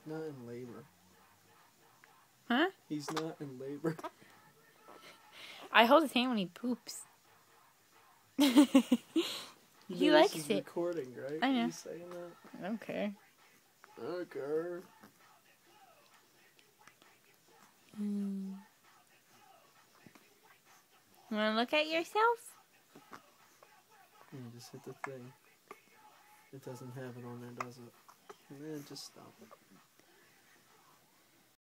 not in labor. Huh? He's not in labor. I hold his hand when he poops. He likes this is it. recording, right? I know. You saying that? I don't care. Okay. You want to look at yourself? You just hit the thing. It doesn't have it on there, does it? And then just stop it.